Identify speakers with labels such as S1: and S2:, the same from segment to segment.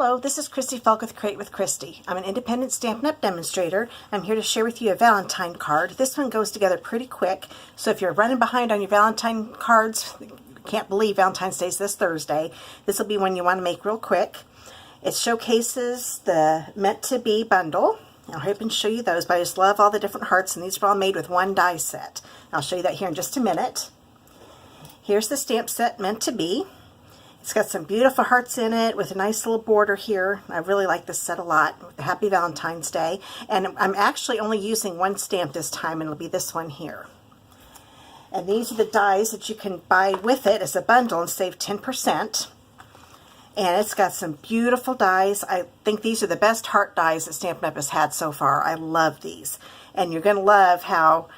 S1: Hello, this is Christy Fulk with Create with Christy. I'm an independent Stampin' Up! Demonstrator. I'm here to share with you a Valentine card. This one goes together pretty quick, so if you're running behind on your Valentine cards, can't believe Valentine's Day is this Thursday, this will be one you want to make real quick. It showcases the Meant to Be bundle. I'll hurry up and show you those, but I just love all the different hearts, and these are all made with one die set. I'll show you that here in just a minute. Here's the stamp set Meant to Be. It's got some beautiful hearts in it with a nice little border here. I really like this set a lot. Happy Valentine's Day. And I'm actually only using one stamp this time, and it'll be this one here. And these are the dies that you can buy with it as a bundle and save 10%. And it's got some beautiful dies. I think these are the best heart dies that Stampin' Up! Has had so far. I love these. And you're going to love how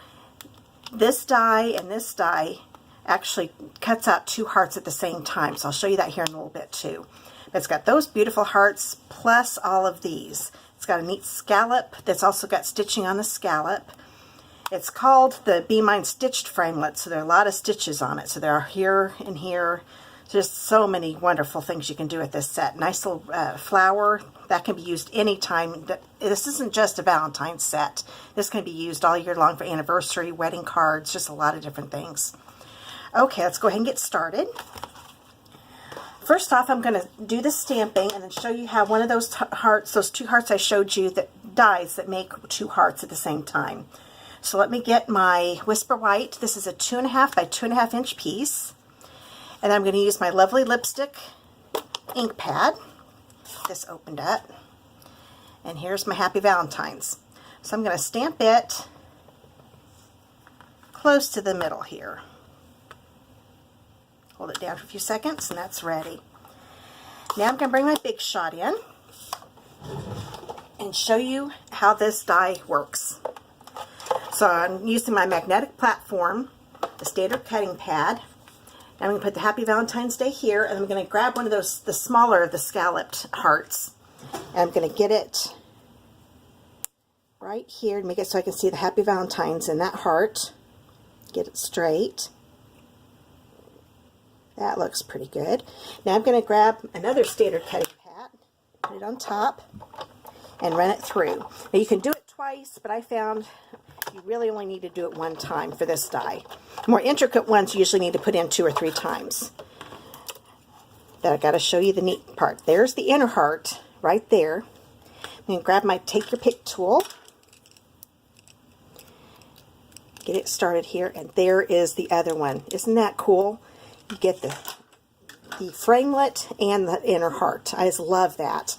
S1: this die and this die actually cuts out two hearts at the same time. So I'll show you that here in a little bit too. But it's got those beautiful hearts plus all of these. It's got a neat scallop that's also got stitching on the scallop. It's called the Be Mine Stitched Framelit, so there are a lot of stitches on it. So there are here and here. Just so many wonderful things you can do with this set. Nice little flower that can be used anytime. This isn't just a Valentine's set. This can be used all year long for anniversary, wedding cards, just a lot of different things. Okay, let's go ahead and get started. First off, I'm going to do the stamping and then show you how one of those hearts, those two hearts I showed you, that dies that make two hearts at the same time. So let me get my Whisper White. This is a 2.5 by 2.5 inch piece. And I'm going to use my lovely lipstick ink pad. This opened up. And here's my Happy Valentine's. So I'm going to stamp it close to the middle here. Hold it down for a few seconds, and that's ready. Now I'm going to bring my Big Shot in and show you how this die works. So I'm using my magnetic platform, the standard cutting pad. Now I'm going to put the Happy Valentine's Day here, and I'm going to grab one of those, the smaller of the scalloped hearts, and I'm going to get it right here and make it so I can see the Happy Valentine's in that heart. Get it straight. That looks pretty good. Now I'm going to grab another standard cutting pad, put it on top, and run it through. Now you can do it twice, but I found you really only need to do it one time for this die. More intricate ones you usually need to put in 2 or 3 times. But I've got to show you the neat part. There's the inner heart right there. I'm going to grab my Take Your Pick tool. Get it started here, and there is the other one. Isn't that cool? You get the framelit and the inner heart. I just love that.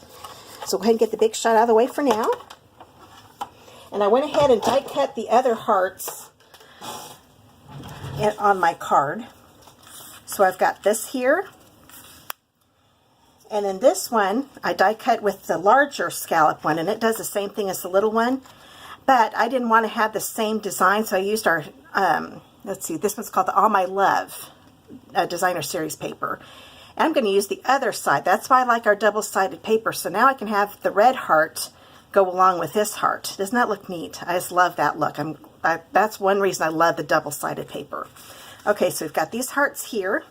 S1: So go ahead and get the Big Shot out of the way for now. And I went ahead and die cut the other hearts on my card. So I've got this here. And then this one, I die cut with the larger scallop one, and it does the same thing as the little one. But I didn't want to have the same design, so I used our, let's see, this one's called the All My Love designer series paper. And I'm going to use the other side. That's why I like our double-sided paper. So now I can have the red heart go along with this heart. Doesn't that look neat? I just love that look. That's one reason I love the double-sided paper. Okay, so we've got these hearts here.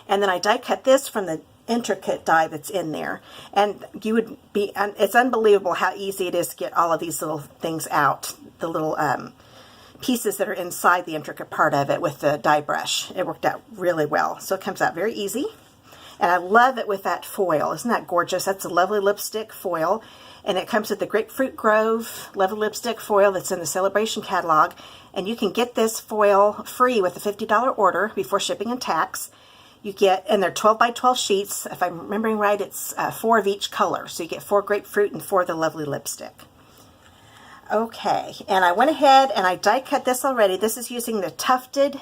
S1: And then I die cut this from the intricate die that's in there. And you would be, it's unbelievable how easy it is to get all of these little things out. The little pieces that are inside the intricate part of it with the die brush. It worked out really well. So it comes out very easy. And I love it with that foil. Isn't that gorgeous? That's a lovely lipstick foil. And it comes with the Grapefruit Grove lovely lipstick foil that's in the Celebration catalog. And you can get this foil free with a $50 order before shipping and tax. You get, and they're 12 by 12 sheets. If I'm remembering right, it's 4 of each color. So you get 4 grapefruit and 4 of the lovely lipstick. Okay, and I went ahead and I die cut this already. This is using the tufted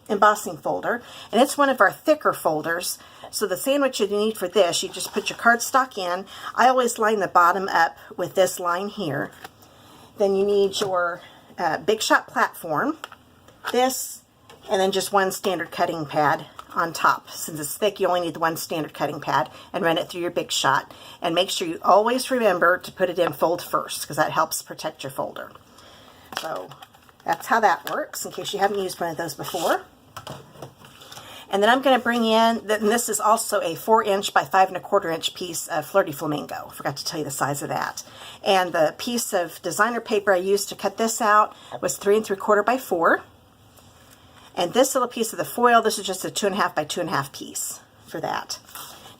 S1: embossing folder, and it's one of our thicker folders. So the sandwich you need for this, you just put your cardstock in. I always line the bottom up with this line here. Then you need your Big Shot platform, this, and then just one standard cutting pad on top. Since it's thick, you only need the one standard cutting pad, and run it through your Big Shot. And make sure you always remember to put it in fold first, because that helps protect your folder. So that's how that works, in case you haven't used one of those before. And then I'm going to bring in, and this is also a 4" by 5 1/4" piece of Flirty Flamingo. I forgot to tell you the size of that. And the piece of designer paper I used to cut this out was 3 3/4 by 4. And this little piece of the foil, this is just a 2.5 by 2.5 piece for that.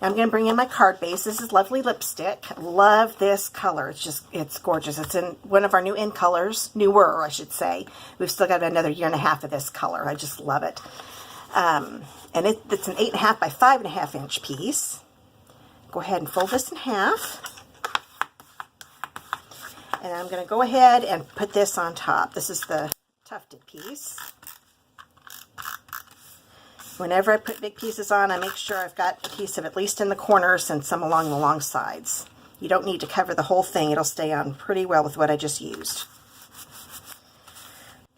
S1: Now I'm going to bring in my card base. This is Lovely Lipstick. Love this color. It's gorgeous. It's in one of our new in colors, newer I should say. We've still got another 1.5 years of this color. I just love it. And it's an 8.5 by 5.5" piece. Go ahead and fold this in half. And I'm going to go ahead and put this on top. This is the tufted piece. Whenever I put big pieces on, I make sure I've got a piece of at least in the corners and some along the long sides. You don't need to cover the whole thing. It'll stay on pretty well with what I just used.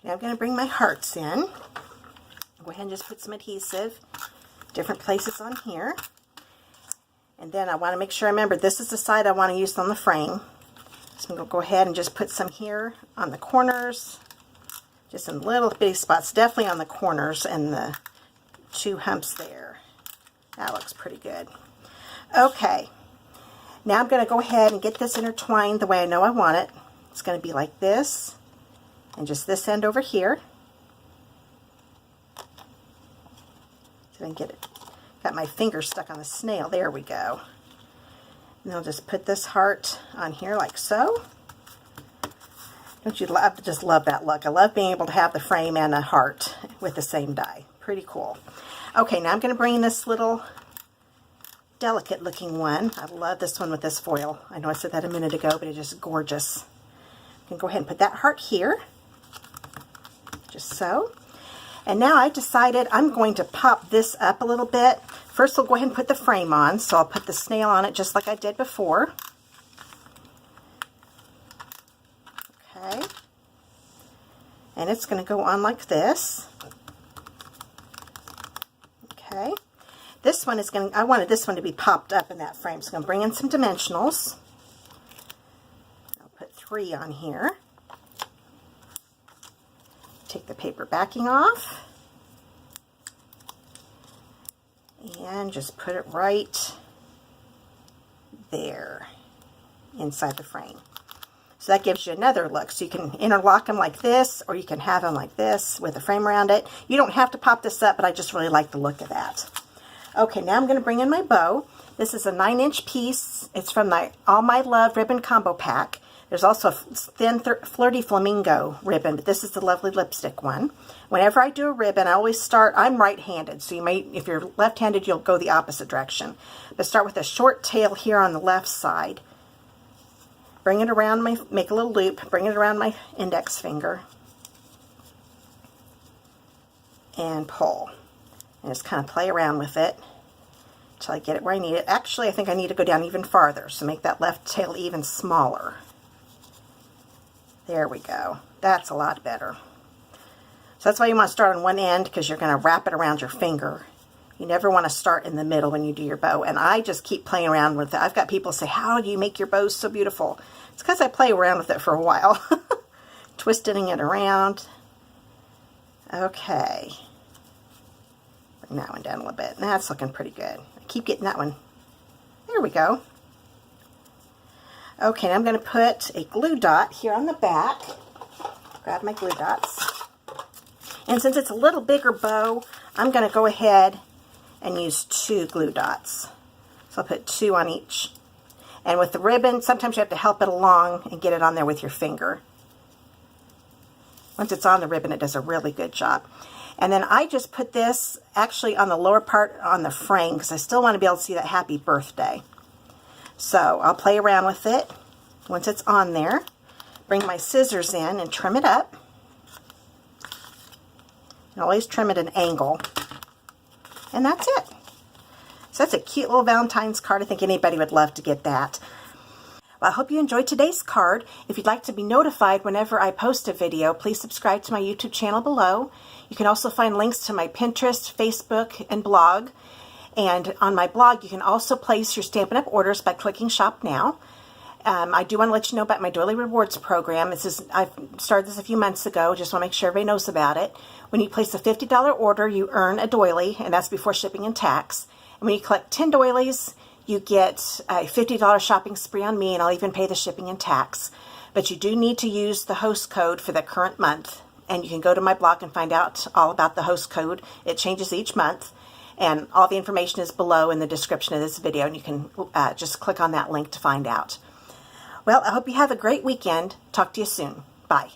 S1: Now I'm going to bring my hearts in. Go ahead and just put some adhesive, different places on here. And then I want to make sure I remember this is the side I want to use on the frame. So I'm going to go ahead and just put some here on the corners, just in little bitty spots, definitely on the corners and the 2 humps there. That looks pretty good. Okay, now I'm going to go ahead and get this intertwined the way I know I want it. It's going to be like this, and just this end over here. So I can get it. Got my finger stuck on the snail. There we go. And I'll just put this heart on here like so. Don't you love, just love that look? I love being able to have the frame and a heart with the same die. Pretty cool. Okay, now I'm going to bring this little delicate looking one. I love this one with this foil. I know I said that a minute ago, but it's just gorgeous. I can go ahead and put that heart here. Just so. And now I've decided I'm going to pop this up a little bit. First I'll go ahead and put the frame on. So I'll put the snail on it just like I did before. Okay. And it's going to go on like this. Okay. This one is going to, I wanted this one to be popped up in that frame. So I'm going to bring in some dimensionals. I'll put 3 on here. Take the paper backing off. And just put it right there inside the frame. So that gives you another look. So you can interlock them like this, or you can have them like this with a frame around it. You don't have to pop this up, but I just really like the look of that. Okay, now I'm going to bring in my bow. This is a 9" piece. It's from the All My Love ribbon combo pack. There's also a thin Flirty Flamingo ribbon, but this is the Lovely Lipstick one. Whenever I do a ribbon, I always start, I'm right-handed, so you may, if you're left-handed, you'll go the opposite direction. But start with a short tail here on the left side. Bring it around make a little loop, bring it around my index finger, and pull. And just kind of play around with it until I get it where I need it. Actually, I think I need to go down even farther, so make that left tail even smaller. There we go. That's a lot better. So that's why you want to start on one end, because you're going to wrap it around your finger. You never want to start in the middle when you do your bow. And I just keep playing around with it. I've got people say, how do you make your bows so beautiful? It's because I play around with it for a while. Twisting it around. Okay. Bring that one down a little bit. That's looking pretty good. I keep getting that one. There we go. Okay, now I'm going to put a glue dot here on the back. Grab my glue dots. And since it's a little bigger bow, I'm going to go ahead and use 2 glue dots. So I'll put 2 on each. And with the ribbon, sometimes you have to help it along and get it on there with your finger. Once it's on the ribbon, it does a really good job. And then I just put this actually on the lower part on the frame, because I still want to be able to see that happy birthday. So I'll play around with it once it's on there. Bring my scissors in and trim it up. And always trim at an angle. And that's it. So that's a cute little Valentine's card. I think anybody would love to get that. Well, I hope you enjoyed today's card. If you'd like to be notified whenever I post a video, please subscribe to my YouTube channel below. You can also find links to my Pinterest, Facebook, and blog. And on my blog, you can also place your Stampin' Up! Orders by clicking Shop Now. I do want to let you know about my Doily Rewards program. I've started this a few months ago. Just want to make sure everybody knows about it. When you place a $50 order, you earn a doily, and that's before shipping and tax. And when you collect 10 doilies, you get a $50 shopping spree on me, and I'll even pay the shipping and tax. But you do need to use the host code for the current month, and you can go to my blog and find out all about the host code. It changes each month, and all the information is below in the description of this video, and you can just click on that link to find out. Well, I hope you have a great weekend. Talk to you soon. Bye.